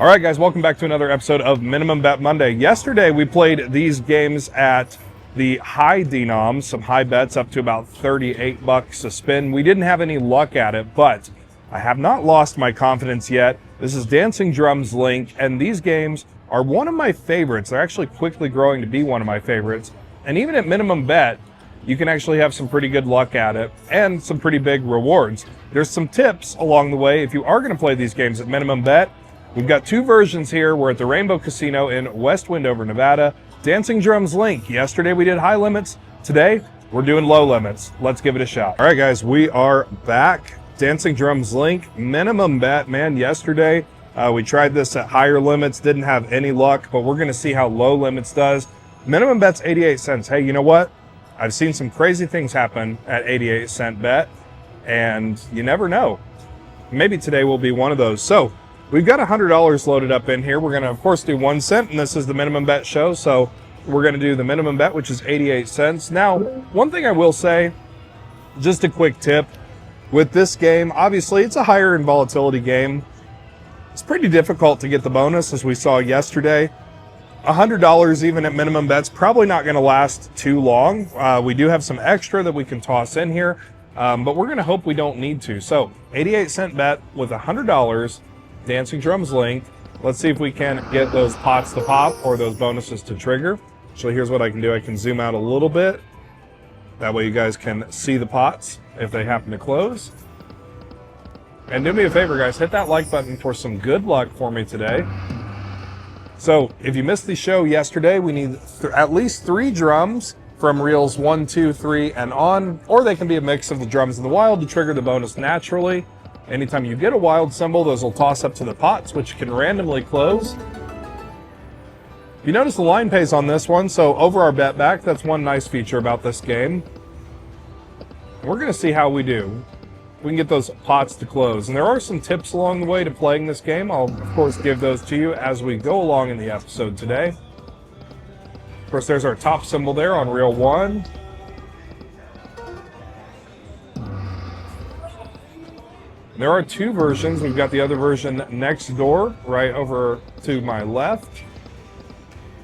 All right, guys, welcome back to another episode of Minimum Bet Monday. Yesterday, we played these games at the high denoms, some high bets up to about 38 bucks a spin. We didn't have any luck at it, but I have not lost my confidence yet. This is Dancing Drums Link, and these games are one of my favorites. They're actually quickly growing to be one of my favorites. And even at minimum bet, you can actually have some pretty good luck at it and some pretty big rewards. There's some tips along the way if you are going to play these games at minimum bet. We've got two versions here. We're at the Rainbow Casino in West Wendover, Nevada. Dancing Drums Link. Yesterday we did high limits. Today we're doing low limits. Let's give it a shot. All right, guys, we are back. Dancing Drums Link, minimum bet. Man, yesterday we tried this at higher limits. Didn't have any luck, but we're going to see how low limits does. Minimum bet's 88 cents. Hey, you know what? I've seen some crazy things happen at 88-cent bet, and you never know. Maybe today will be one of those. So we've got $100 loaded up in here. We're going to, of course, do 1 cent, and this is the minimum bet show, so we're going to do the minimum bet, which is 88 cents. Now, one thing I will say, just a quick tip, with this game, obviously, it's a higher in volatility game. It's pretty difficult to get the bonus, as we saw yesterday. $100 even at minimum bet's probably not going to last too long. We do have some extra that we can toss in here, but we're going to hope we don't need to. So, 88-cent bet with $100. Dancing Drums Link. Let's see if we can get those pots to pop or those bonuses to trigger. So here's what I can do. I can zoom out a little bit. That way you guys can see the pots if they happen to close. And do me a favor, guys. Hit that like button for some good luck for me today. So if you missed the show yesterday, we need at least 3 drums from reels 1, 2, 3, and on. Or they can be a mix of the drums in the wild to trigger the bonus naturally. Anytime you get a wild symbol, those will toss up to the pots, which can randomly close. You notice the line pays on this one, so over our bet back, that's one nice feature about this game. We're going to see how we do. We can get those pots to close. And there are some tips along the way to playing this game. I'll, of course, give those to you as we go along in the episode today. Of course, there's our top symbol there on reel 1. There are 2 versions. We've got the other version next door, right over to my left.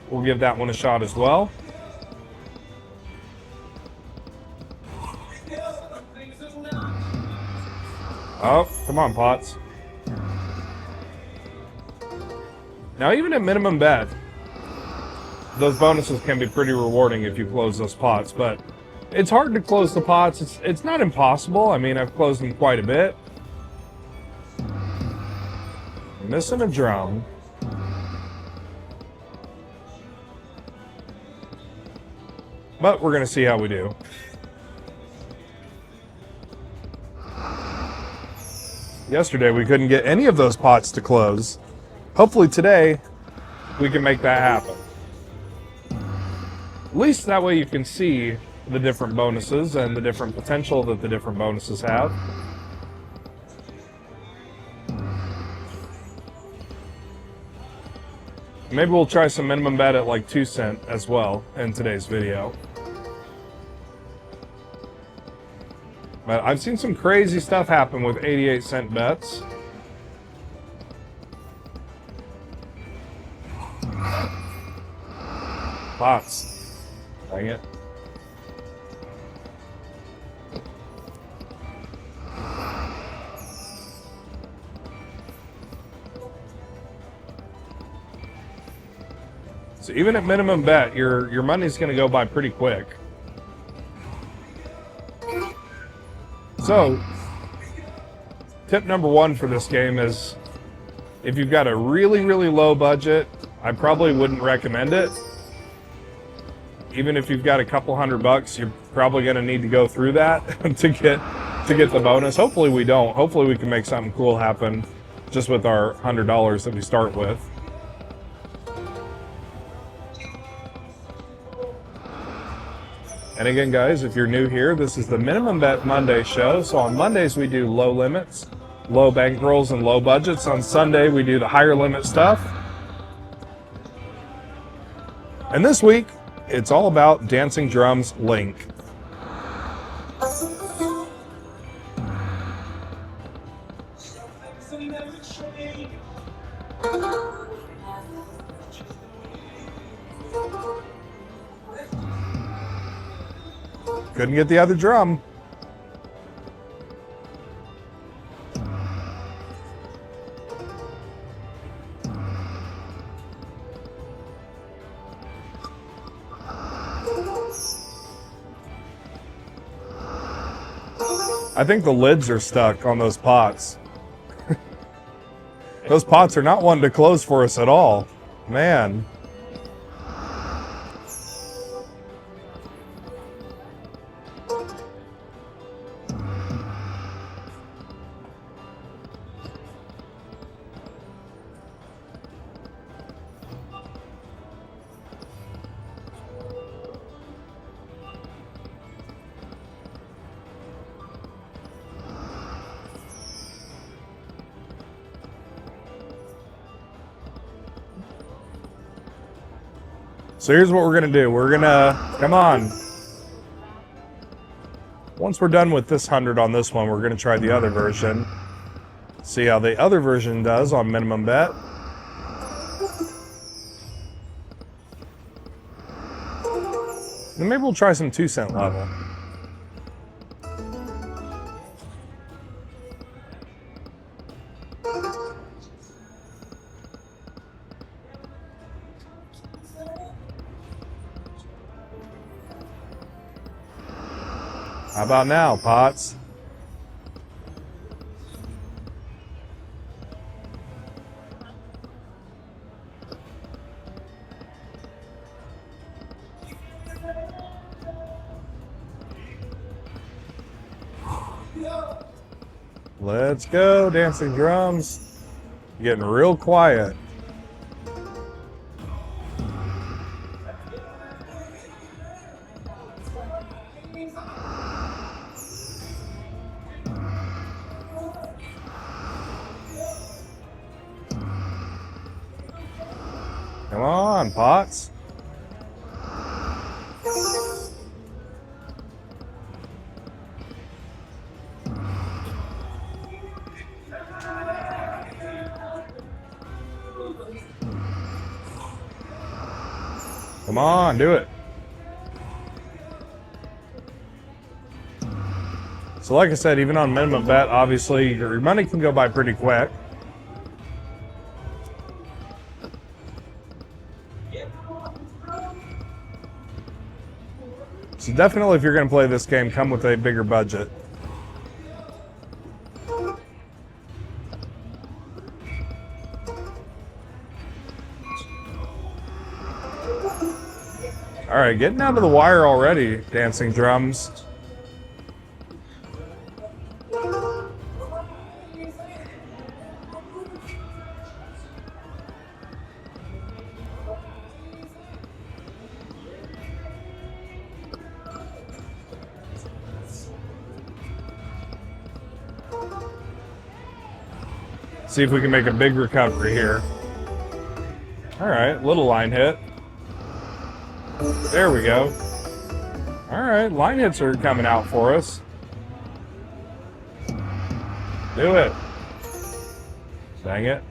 We'll give that one a shot as well. Oh, come on, pots. Now, even at minimum bet, those bonuses can be pretty rewarding if you close those pots, but it's hard to close the pots. It's not impossible. I mean, I've closed them quite a bit. Missing a drum. But we're going to see how we do. Yesterday we couldn't get any of those pots to close. Hopefully today we can make that happen. At least that way you can see the different bonuses and the different potential that the different bonuses have. Maybe we'll try some minimum bet at like 2 cent as well in today's video. But I've seen some crazy stuff happen with 88-cent bets. Pots. Dang it. So even at minimum bet, your money's going to go by pretty quick. So, tip number 1 for this game is if you've got a really, really low budget, I probably wouldn't recommend it. Even if you've got a couple $100, you're probably going to need to go through that to get the bonus. Hopefully we don't. Hopefully we can make something cool happen just with our $100 that we start with. And again, guys, if you're new here, this is the Minimum Bet Monday show. So on Mondays, we do low limits, low bankrolls, and low budgets. On Sunday, we do the higher limit stuff. And this week, it's all about Dancing Drums Link. Couldn't get the other drum. I think the lids are stuck on those pots. Those pots are not one to close for us at all. Man. So here's what we're gonna do. We're gonna, come on. Once we're done with this 100 on this one, we're gonna try the other version. See how the other version does on minimum bet. And maybe we'll try some 2-cent level. How about now, pots? Let's go, dancing drums. Getting real quiet. Come on, pots. Come on, do it. So like I said, even on minimum bet, obviously your money can go by pretty quick. So definitely if you're going to play this game, come with a bigger budget. All right, getting down to the wire already, dancing drums. See if we can make a big recovery here. All right, little line hit. There we go. All right, line hits are coming out for us. Do it. Dang it.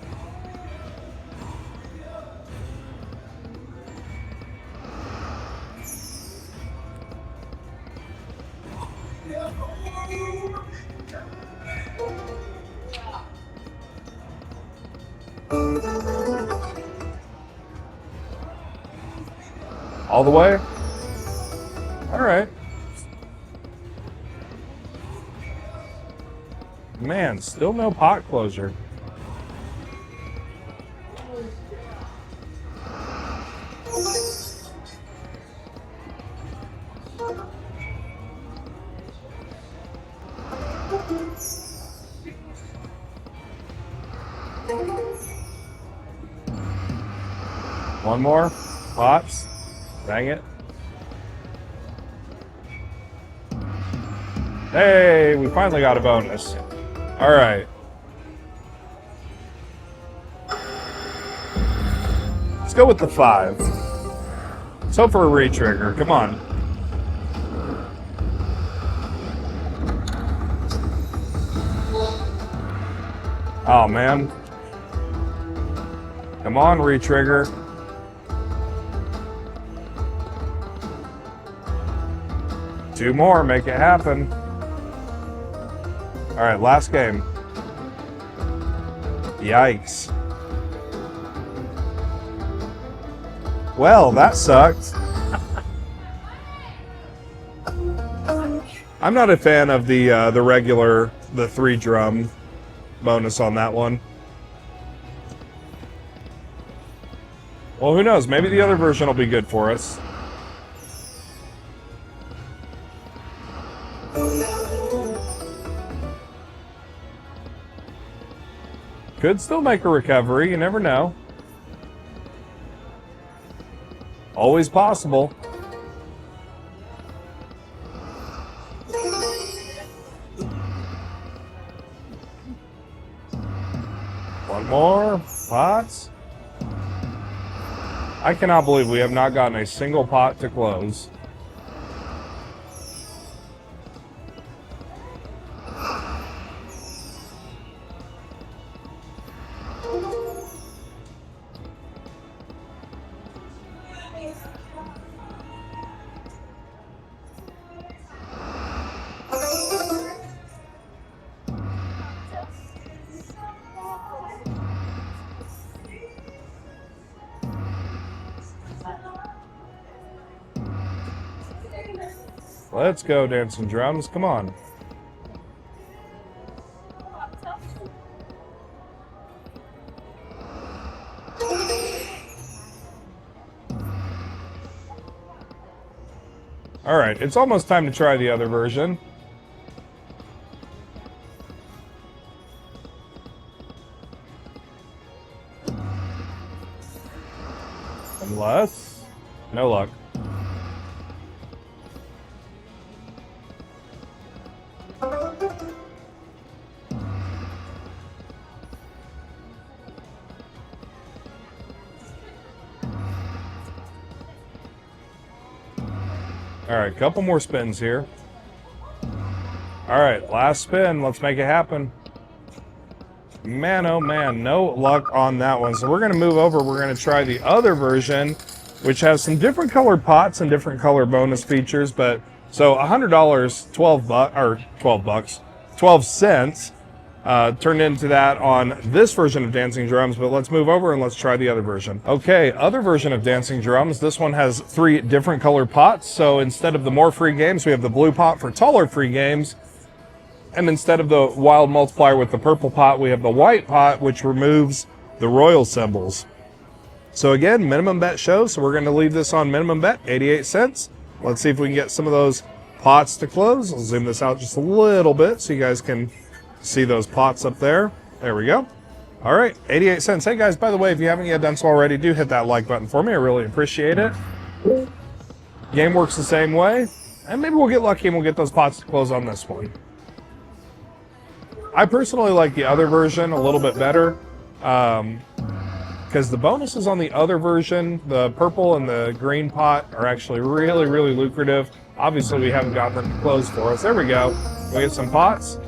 All the way? All right. Man, still no pot closure. One more. Pots. Dang it. Hey, we finally got a bonus. All right. Let's go with the 5. Let's hope for a re-trigger. Come on. Oh, man. Come on, re-trigger. 2 more, make it happen. All right, last game. Yikes. Well, that sucked. I'm not a fan of the regular, the 3 drum bonus on that one. Well, who knows? Maybe the other version will be good for us. Could still make a recovery, you never know. Always possible. One more. Pots. I cannot believe we have not gotten a single pot to close. Let's go, dancing drums. Come on. All right, it's almost time to try the other version. Unless, no luck. All right, couple more spins here. All right, last spin. Let's make it happen. Man, oh man, no luck on that one. So we're going to move over. We're going to try the other version, which has some different colored pots and different color bonus features. But so $100, 12 cents turned into that on this version of Dancing Drums. But let's move over and let's try the other version. Okay, other version of Dancing Drums. This one has 3 different colored pots. So instead of the more free games, we have the blue pot for taller free games. And instead of the wild multiplier with the purple pot, we have the white pot, which removes the royal symbols. So again, minimum bet show. So we're going to leave this on minimum bet, 88 cents. Let's see if we can get some of those pots to close. I'll zoom this out just a little bit so you guys can see those pots up there. There we go. All right, 88 cents. Hey guys, by the way, if you haven't yet done so already, do hit that like button for me. I really appreciate it. Game works the same way. And maybe we'll get lucky and we'll get those pots to close on this one. I personally like the other version a little bit better because the bonuses on the other version, the purple and the green pot, are actually really, really lucrative. Obviously, we haven't gotten them to close for us. There we go. We get some pots.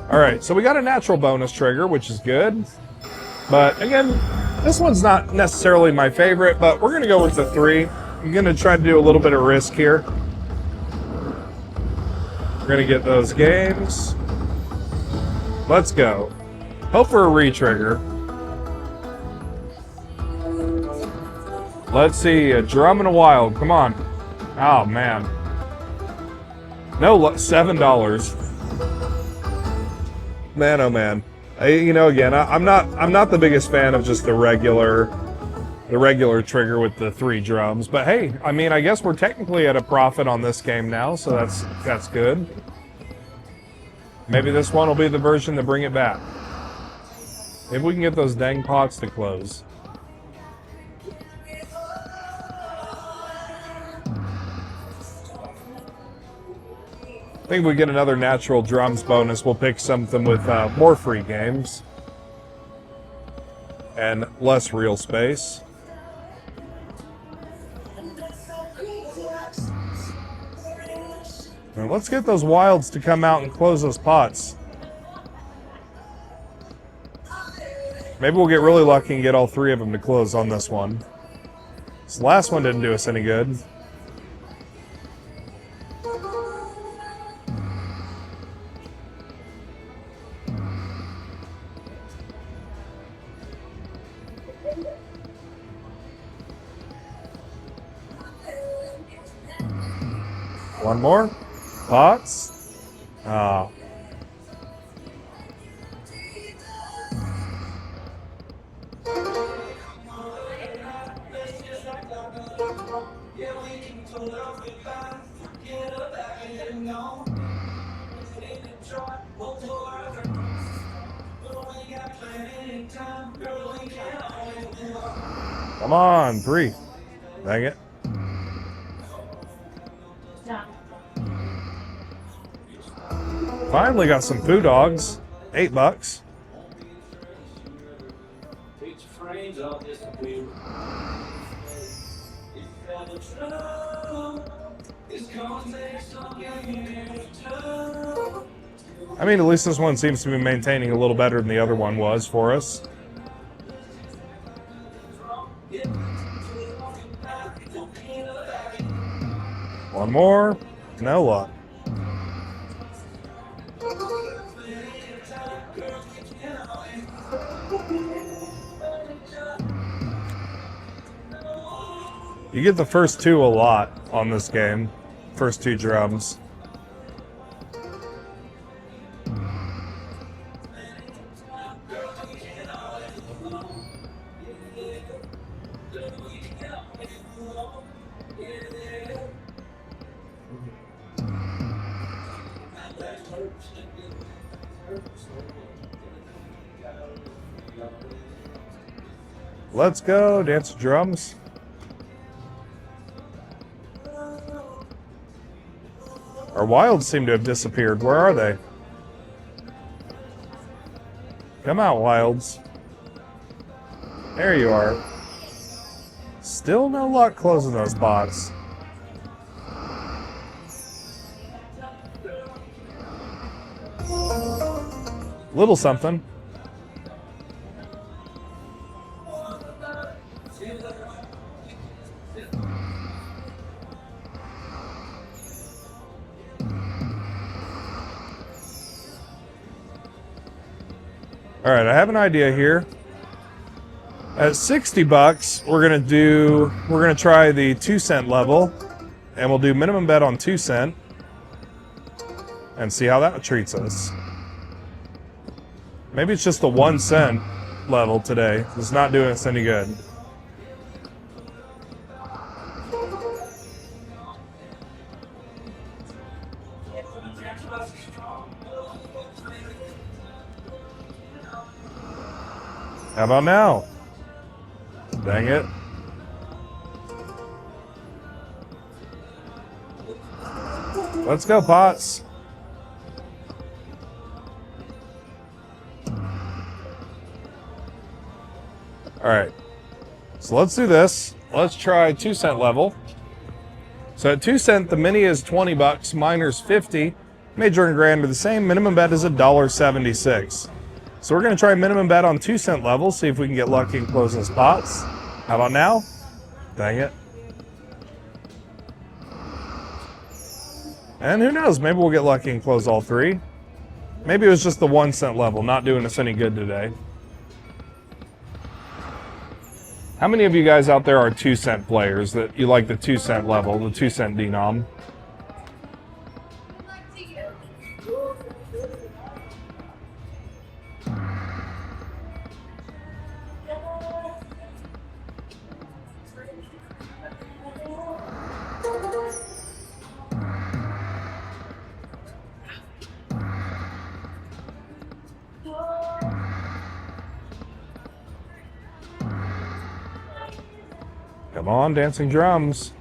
All right, so we got a natural bonus trigger, which is good. But again, this one's not necessarily my favorite, but we're going to go with the 3. I'm going to try to do a little bit of risk here. We're going to get those games. Let's go. Hope for a re-trigger. Let's see, a drum and a wild. Come on. Oh, man. No, $7. Man, oh man. You know, again, I'm not the biggest fan of just the regular trigger with the 3 drums. But hey, I mean, I guess we're technically at a profit on this game now, so that's good. Maybe this one will be the version to bring it back. If we can get those dang pots to close. I think if we get another natural drums bonus, we'll pick something with more free games and less real space. Now let's get those wilds to come out and close those pots. Maybe we'll get really lucky and get all 3 of them to close on this one. This last one didn't do us any good. One more. Pots. Ah. Come on, 3. Dang it. Finally got some food dogs. $8. I mean, at least this one seems to be maintaining a little better than the other one was for us. One more. No luck. You get the first 2 a lot on this game. First 2 drums. Let's go, dance drums. Our wilds seem to have disappeared. Where are they? Come out, wilds. There you are. Still no luck closing those pots. Little something. All right, I have an idea here. At $60, we're gonna try the 2-cent level, and we'll do minimum bet on 2 cent and see how that treats us. Maybe it's just the 1 cent level today. It's not doing us any good. How about now? Dang it. Let's go, pots. All right. So let's do this. Let's try 2-cent level. So at 2 cent, the mini is $20, minor's $50. Major and grand are the same. Minimum bet is $1.76. So we're going to try minimum bet on 2-cent level, see if we can get lucky and close those pots. How about now? Dang it. And who knows, maybe we'll get lucky and close all 3. Maybe it was just the 1 cent level, not doing us any good today. How many of you guys out there are 2-cent players that you like the 2-cent level, the 2-cent denom? Come on, dancing drums.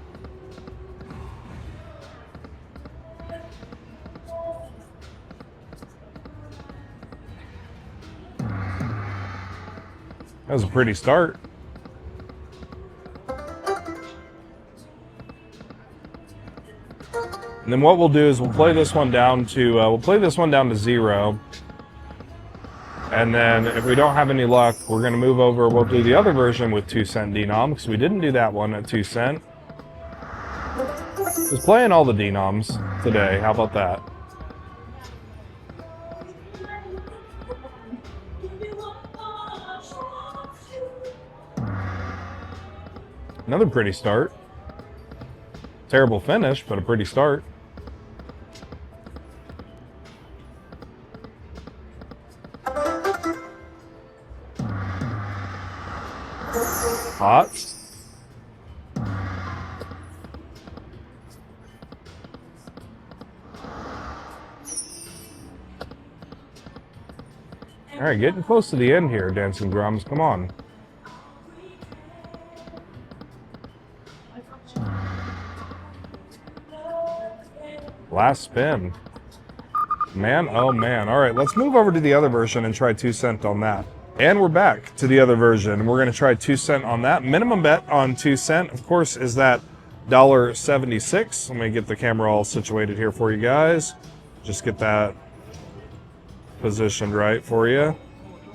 That was a pretty start. And then what we'll do is we'll play this one down to 0. And then if we don't have any luck, we're going to move over. We'll do the other version with 2-cent denom because we didn't do that one at 2 cent. Just playing all the denoms today. How about that? Another pretty start. Terrible finish, but a pretty start. Hot. All right, getting close to the end here, Dancing Drums. Come on. Last spin. Man, oh man. All right, let's move over to the other version and try 2 cent on that. And we're back to the other version. We're going to try 2 cent on that. Minimum bet on 2 cent, of course, is that $1.76. Let me get the camera all situated here for you guys. Just get that positioned right for you.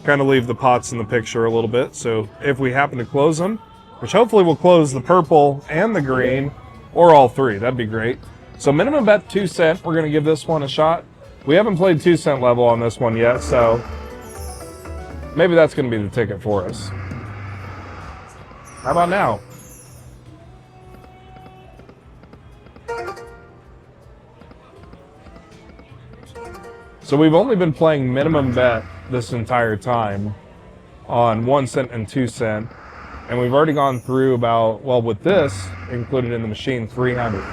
Kind of leave the pots in the picture a little bit. So if we happen to close them, which hopefully we'll close the purple and the green, or all three, that'd be great. So minimum bet 2 cent. We're going to give this one a shot. We haven't played 2 cent level on this one yet, so maybe that's going to be the ticket for us. How about now? So we've only been playing minimum bet this entire time on 1 cent and 2 cent. And we've already gone through about, well, with this included in the machine, 300.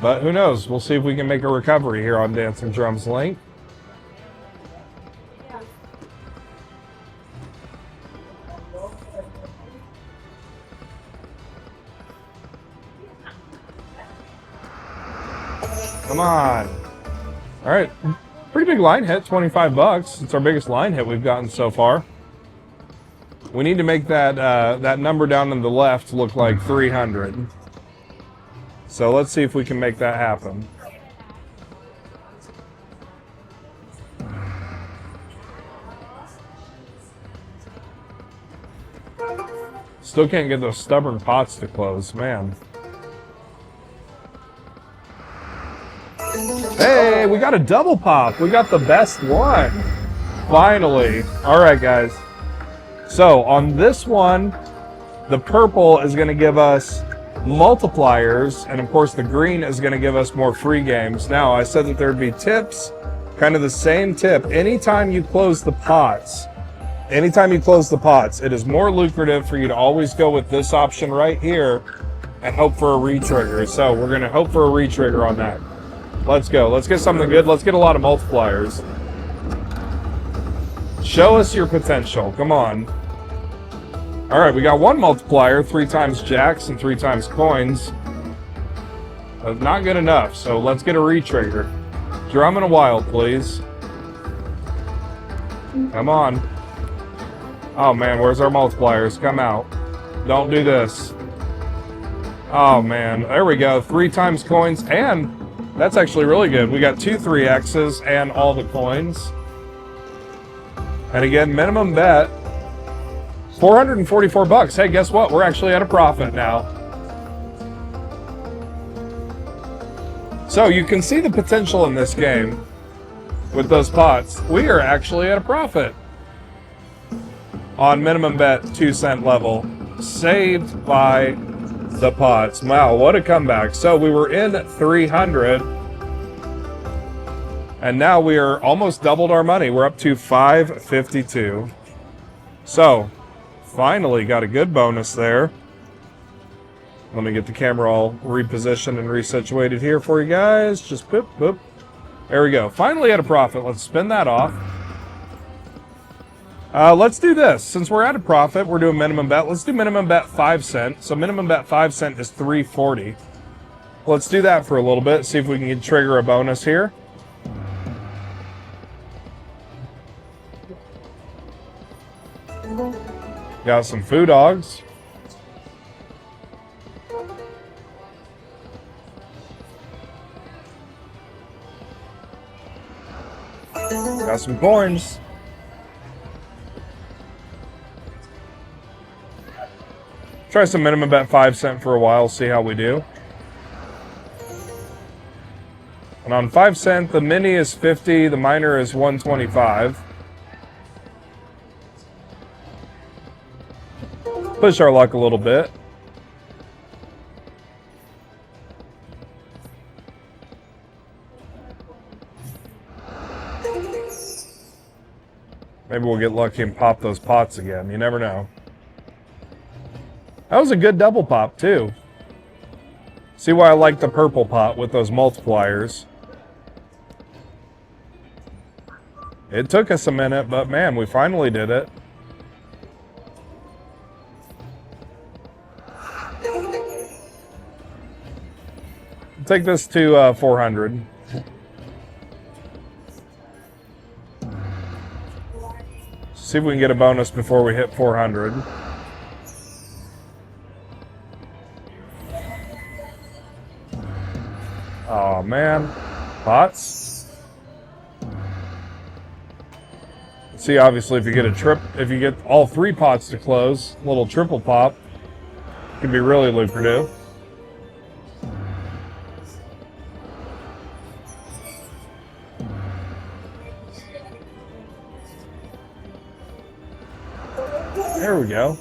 But who knows? We'll see if we can make a recovery here on Dancing Drums Link. Come on. All right. Pretty big line hit, 25 bucks. It's our biggest line hit we've gotten so far. We need to make that that number down on the left look like 300. So let's see if we can make that happen. Still can't get those stubborn pots to close, man. Hey, we got a double pop. We got the best one. Finally. All right, guys. So on this one, the purple is going to give us multipliers, and of course the green is going to give us more free games. Now, I said that there'd be tips, kind of the same tip. Anytime you close the pots, it is more lucrative for you to always go with this option right here and hope for a retrigger. So we're going to hope for a retrigger on that. Let's go. Let's get something good. Let's get a lot of multipliers. Show us your potential. Come on. All right, we got one multiplier, 3 times jacks and 3 times coins. That's not good enough, so let's get a retrigger. Drum in a wild, please. Come on. Oh man, where's our multipliers? Come out. Don't do this. Oh man, there we go. 3 times coins, and that's actually really good. We got 2 3X's and all the coins. And again, minimum bet, 444 bucks. Hey, guess what? We're actually at a profit now. So you can see the potential in this game with those pots. We are actually at a profit on minimum bet 2 cent level, saved by the pots. Wow, what a comeback. So we were in 300, and now we are almost doubled our money. We're up to 552. So finally got a good bonus there. Let me get the camera all repositioned and resituated here for you guys. Just boop, boop. There we go. Finally at a profit. Let's spin that off. Let's do this. Since we're at a profit, we're doing minimum bet. Let's do minimum bet 5 cent. So minimum bet 5 cent is 340. Let's do that for a little bit. See if we can trigger a bonus here. Got some food dogs. Got some coins. Try some minimum bet 5 cent for a while, see how we do. And on 5 cent, the mini is 50, the minor is 125. Push our luck a little bit. Maybe we'll get lucky and pop those pots again. You never know. That was a good double pop, too. See why I like the purple pot with those multipliers. It took us a minute, but man, we finally did it. Take this to 400. See if we can get a bonus before we hit 400. Oh man, pots. See, obviously, if you get all 3 pots to close, a little triple pop can be really lucrative. There we go.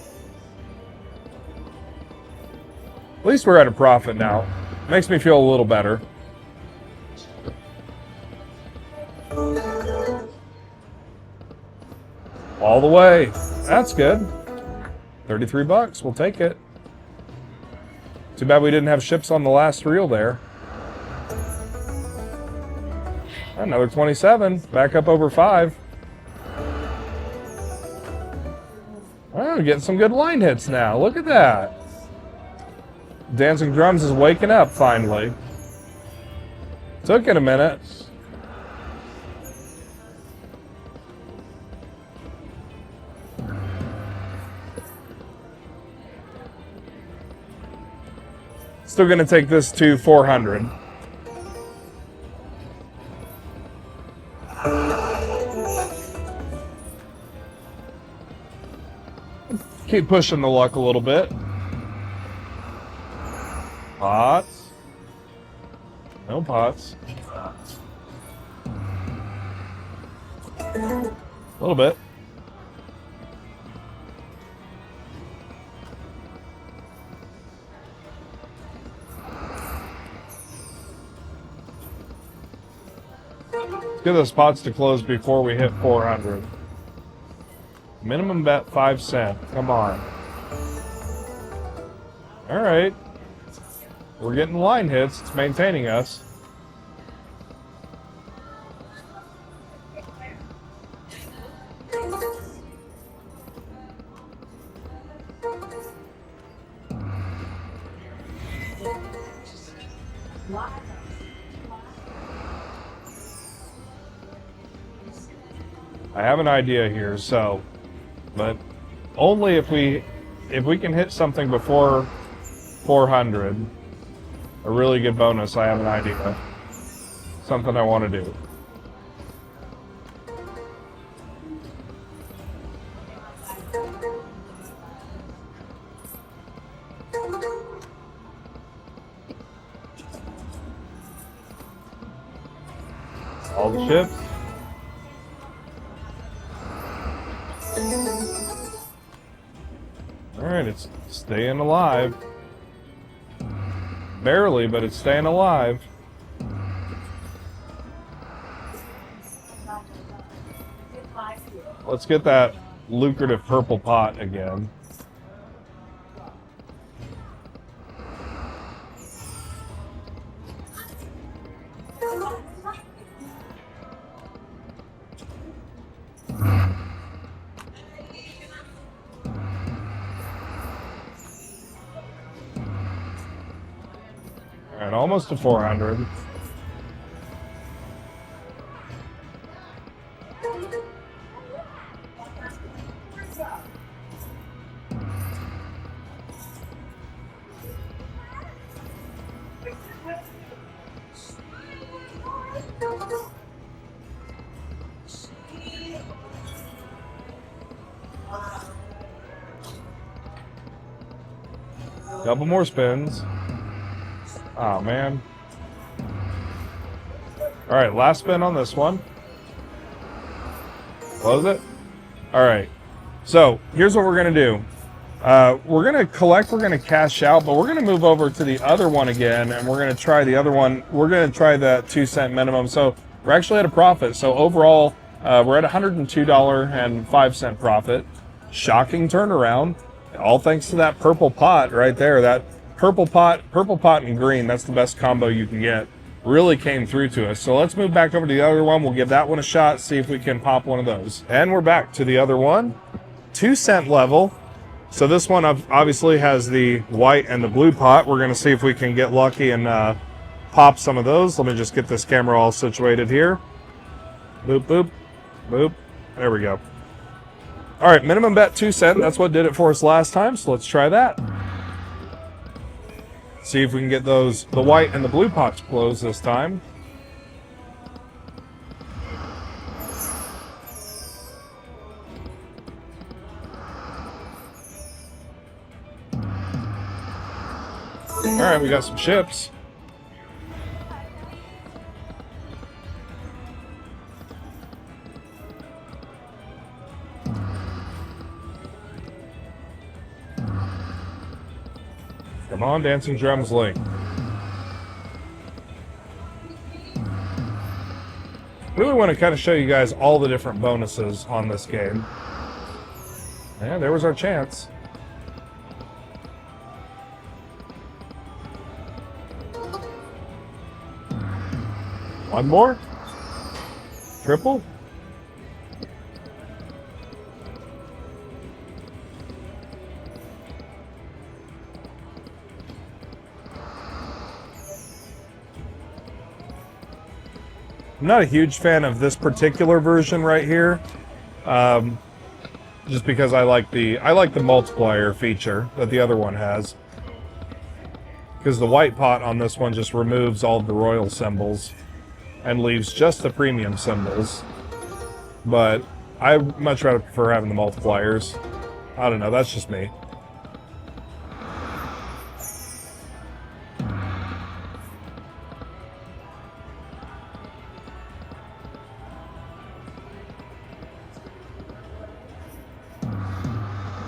At least we're at a profit now. Makes me feel a little better. All the way. That's good. 33 bucks. We'll take it. Too bad we didn't have ships on the last reel there. Another 27. Back up over 5. Oh, we're getting some good line hits now. Look at that. Dancing Drums is waking up finally. Took it a minute. Still going to take this to 400. Keep pushing the luck a little bit. Pots. No pots. A little bit. Let's get those pots to close before we hit 400. Minimum bet 5 cents. Come on. All right. We're getting line hits. It's maintaining us. I have an idea here, but only if we can hit something before 400, a really good bonus. I have an idea, something I want to do. All the ships. Alright, it's staying alive. Barely, but it's staying alive. Let's get that lucrative purple pot again. Alright, almost to 400. Couple more spins. Oh man. Alright, last spin on this one. Close it. Alright. So, here's what we're going to do. We're going to collect, we're going to cash out, but we're going to move over to the other one again, and we're going to try the other one. We're going to try the 2 cent minimum. So, we're actually at a profit. So, overall, We're at $102.05 profit. Shocking turnaround. All thanks to that purple pot right there. That purple pot and green, that's the best combo you can get. Really came through to us. So let's move back over to the other one. We'll give that one a shot, see if we can pop one of those. And we're back to the other one. 2-cent level. So this one obviously has the white and the blue pot. We're going to see if we can get lucky and pop some of those. Let me just get this camera all situated here. Boop, boop, boop. There we go. All right, minimum bet 2 cent. That's what did it for us last time, so let's try that. See if we can get the white and the blue pots closed this time. All right, we got some chips. Come on, Dancing Drums Link. Really want to kind of show you guys all the different bonuses on this game. And there was our chance. One more. Triple. I'm not a huge fan of this particular version right here, just because I like the multiplier feature that the other one has. Because the white pot on this one just removes all of the royal symbols and leaves just the premium symbols. But I much rather prefer having the multipliers. I don't know, that's just me.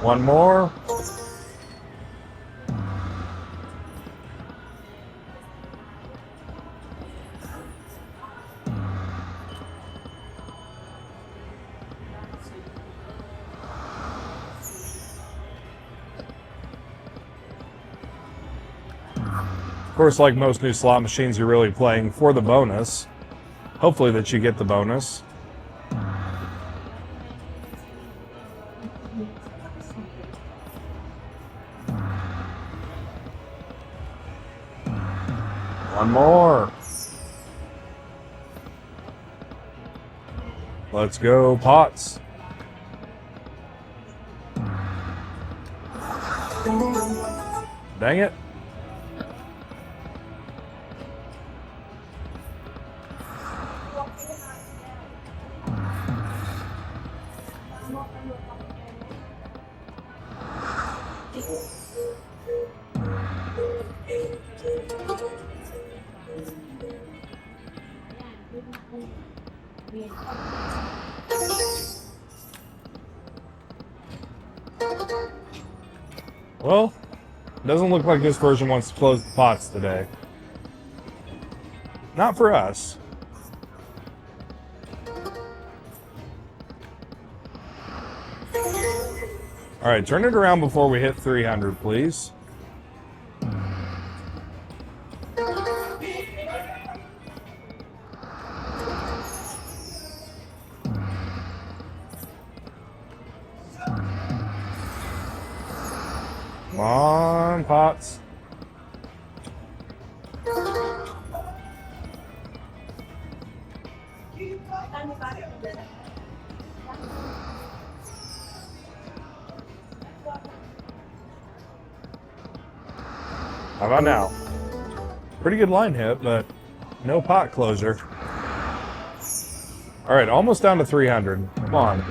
One more. Of course, like most new slot machines, you're really playing for the bonus. Hopefully that you get the bonus. One more. Let's go, pots. Dang it. Well, doesn't look like this version wants to close the pots today. Not for us. All right, turn it around before we hit 300, please. Come on, pots. How about now? Pretty good line hit, but no pot closure. All right, almost down to 300. Come on.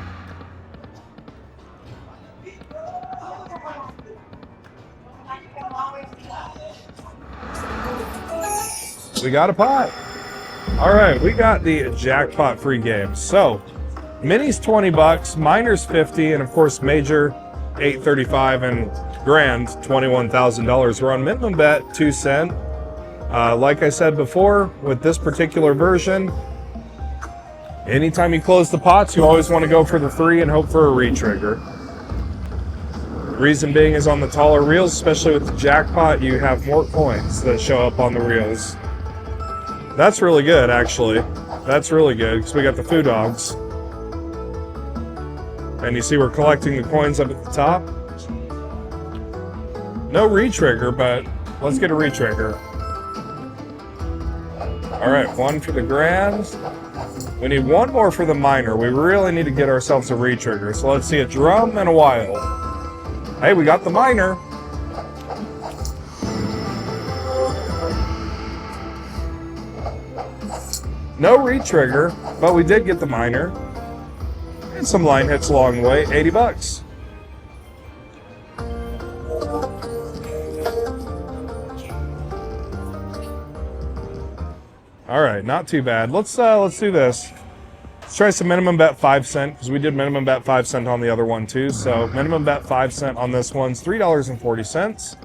We got a pot. All right, we got the jackpot free game. So, minis $20, minors $50, and of course major $835 and grand $21,000. We're on minimum bet 2 cent. Like I said before, with this particular version, Anytime you close the pots, you always want to go for the 3 and hope for a re-trigger. Reason being is on the taller reels, especially with the jackpot, you have more coins that show up on the reels. That's really good, actually. That's really good, because we got the foo dogs. And you see we're collecting the coins up at the top. No re-trigger, but let's get a re-trigger. All right, 1 for the grand. We need 1 more for the minor. We really need to get ourselves a re-trigger. So let's see a drum and a wild. Hey, we got the minor. No re-trigger, but we did get the minor. And some line hits along the way, 80 bucks. All right, not too bad. Let's do this. Let's try some minimum bet 5 cent, because we did minimum bet 5 cent on the other one too. So minimum bet 5 cent on this one's $3.40.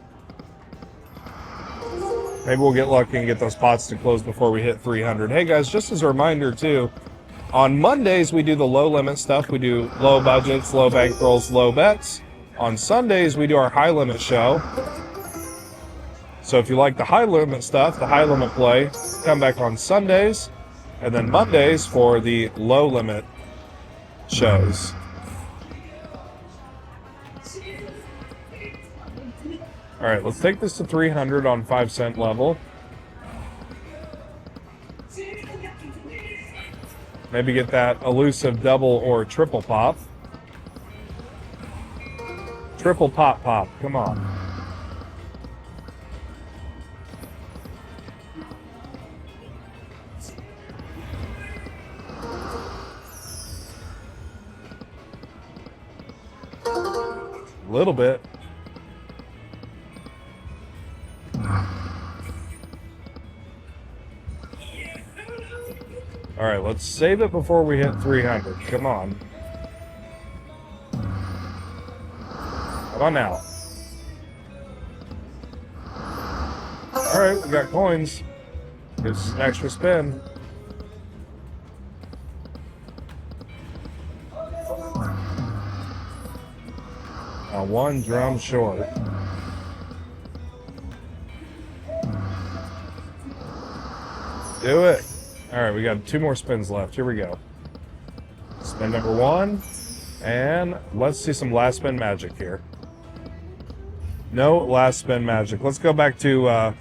Maybe we'll get lucky and get those pots to close before we hit 300. Hey guys, just as a reminder too, on Mondays we do the low limit stuff. We do low budgets, low bankrolls, low bets. On Sundays we do our high limit show. So if you like the high limit stuff, the high limit play, come back on Sundays, and then Mondays for the low limit shows. All right, let's take this to 300 on 5 cent level. Maybe get that elusive double or triple pop. Triple pop pop, come on. A little bit. All right, let's save it before we hit 300. Come on. Come on now. All right, we got coins. It's an extra spin. One drum short. Do it. All right, we got 2 more spins left. Here we go. Spin number 1. And let's see some last spin magic here. No last spin magic. Let's go back to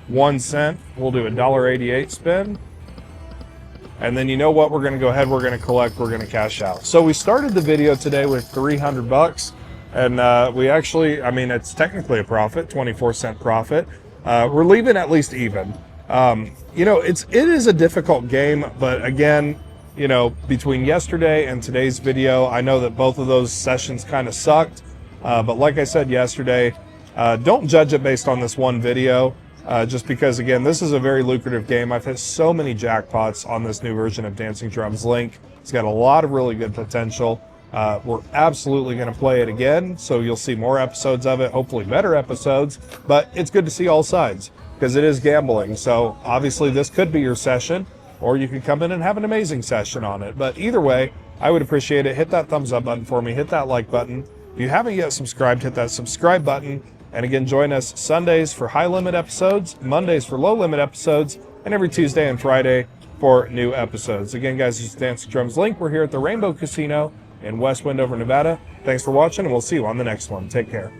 1 cent. We'll do a $1.88 spin. And then you know what? We're going to go ahead. We're going to collect. We're going to cash out. So we started the video today with 300 bucks. And we actually, I mean, it's technically a profit, 24-cent profit. We're leaving at least even. You know, it is a difficult game, but again, you know, between yesterday and today's video, I know that both of those sessions kind of sucked. But like I said yesterday, don't judge it based on this one video, just because, again, this is a very lucrative game. I've hit so many jackpots on this new version of Dancing Drums Link. It's got a lot of really good potential. We're absolutely going to play it again, so you'll see more episodes of it, hopefully better episodes, but it's good to see all sides because it is gambling. So obviously this could be your session, or you could come in and have an amazing session on it. But either way, I would appreciate it. Hit that thumbs up button for me, hit that like button. If you haven't yet subscribed, hit that subscribe button. And again, join us Sundays for high limit episodes, Mondays for low limit episodes, and every Tuesday and Friday for new episodes. Again, guys, this is Dancing Drums Link. We're here at the Rainbow Casino in West Wendover, Nevada. Thanks for watching, and we'll see you on the next one. Take care.